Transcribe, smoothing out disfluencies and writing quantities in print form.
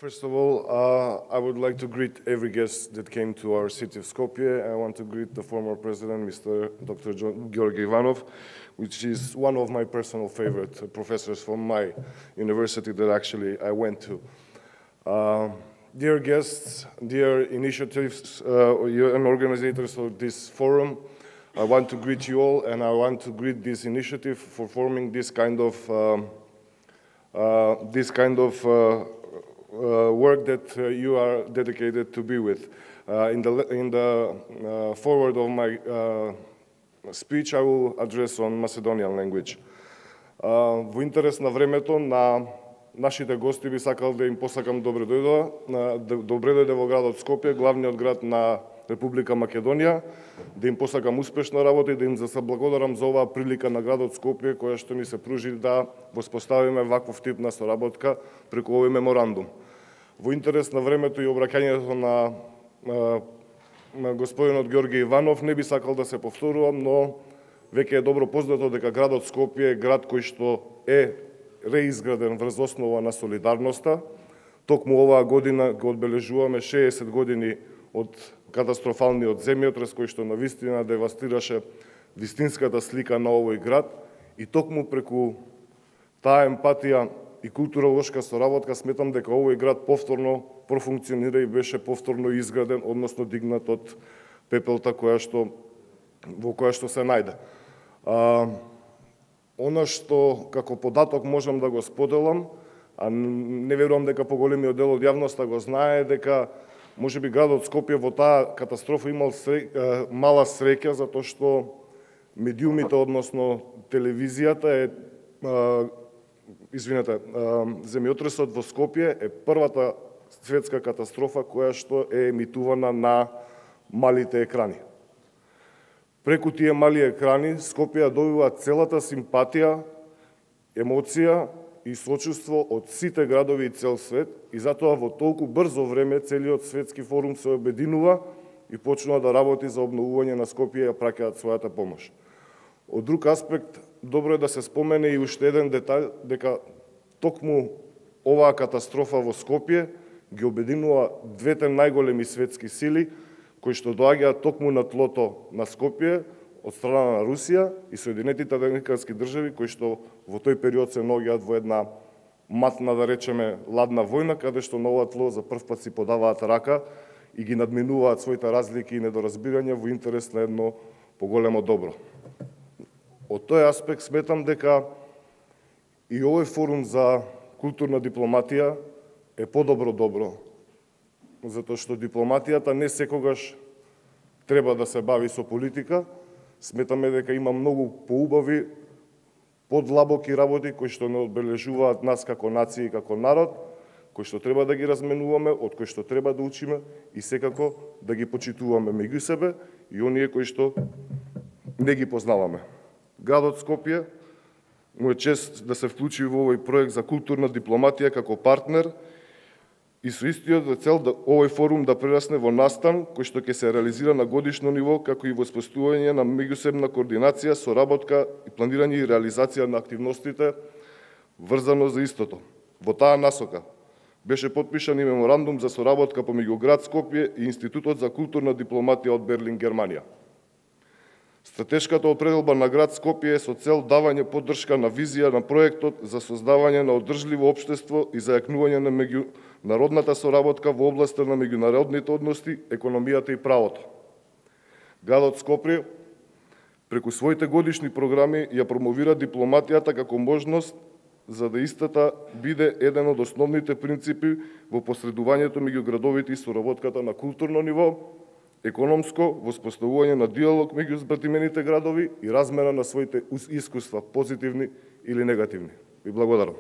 First of all, I would like to greet every guest that came to our city of Skopje. I want to greet the former president, Mr. Dr. Georgi Ivanov, which is one of my personal favorite professors from my university that actually I went to. Dear guests, dear initiatives and organizers of this forum, I want to greet you all, and I want to greet this initiative for forming this kind of work that you are dedicated to be with. In the forward of my speech, I will address on Macedonian language. Во интерес на времето на нашите гости би сакал да им посакам добре дојде во градот Скопје, главниот град на Република Македонија, да им посакам успешна работа и да им заблагодарам за оваа прилика на градот Скопје, која што ни се пружи да воспоставиме ваков тип на соработка преку овој меморандум. Во интерес на времето и обраќањето на господинот Георги Иванов, не би сакал да се повторувам, но веќе е добро познато дека градот Скопје е град кој што е реизграден врз основа на солидарноста. Токму оваа година го одбележуваме 60 години од катастрофалниот земјотрес кој што навистина девастираше вистинската слика на овој град, и токму преку таа емпатија и културолошка соработка сметам дека овој град повторно профункционира и беше повторно изграден, односно дигнат од пепелта во која што се најде. Она што како податок можам да го споделам, а не верувам дека поголемиот дел од јавноста го знае, дека можеби градот Скопје во таа катастрофа имал мала среќа, затоа што медиумите, односно телевизијата земјотресот во Скопје е првата светска катастрофа која што е емитувана на малите екрани. Преку тие мали екрани Скопје добива целата симпатија, емоција и сочувство од сите градови и цел свет, и затоа во толку брзо време целиот светски форум се обединува и почнува да работи за обновување на Скопје и ја праќаат својата помош. Од друг аспект, добро е да се спомене и уште еден детај, дека токму оваа катастрофа во Скопје ги обединува двете најголеми светски сили, кои што доаѓаат токму на тлото на Скопје од страна на Русија и Соединетите американски држави, кои што во тој период се наоѓаат во една матна, да речеме, ладна војна, каде што на ова тло за прв пат си подаваат рака и ги надминуваат своите разлики и недоразбирања во интерес на едно поголемо добро. Од тој аспект сметам дека и овој форум за културна дипломатија е подобро добро, затоа што дипломатијата не секогаш треба да се бави со политика. Сметаме дека има многу поубави, подлабоки работи кои што не одбележуваат нас како нација и како народ, кои што треба да ги разменуваме, од кои што треба да учиме и секако да ги почитуваме меѓу себе и оние кои што не ги познаваме. Градот Скопје му е чест да се вклучи во овој проект за културна дипломатија како партнер и со истиот цел да овој форум да прерасне во настан кој што ќе се реализира на годишно ниво, како и воспоставување на меѓусебна координација, соработка и планирање и реализација на активностите врзано за истото. Во таа насока беше потпишан и меморандум за соработка помеѓу град Скопје и Институтот за културна дипломатија од Берлин, Германија. Стратешката определба на град Скопје е со цел давање поддршка на визија на проектот за создавање на одржливо општество и зајакнување на меѓународната соработка во областа на меѓународните односи, економијата и правото. Градот Скопје преку своите годишни програми ја промовира дипломатијата како можност за да истата биде еден од основните принципи во посредувањето меѓу градовите и соработката на културно ниво, економско, воспоставување на диалог меѓу збратимените градови и размена на своите искуства, позитивни или негативни. Ви благодарам.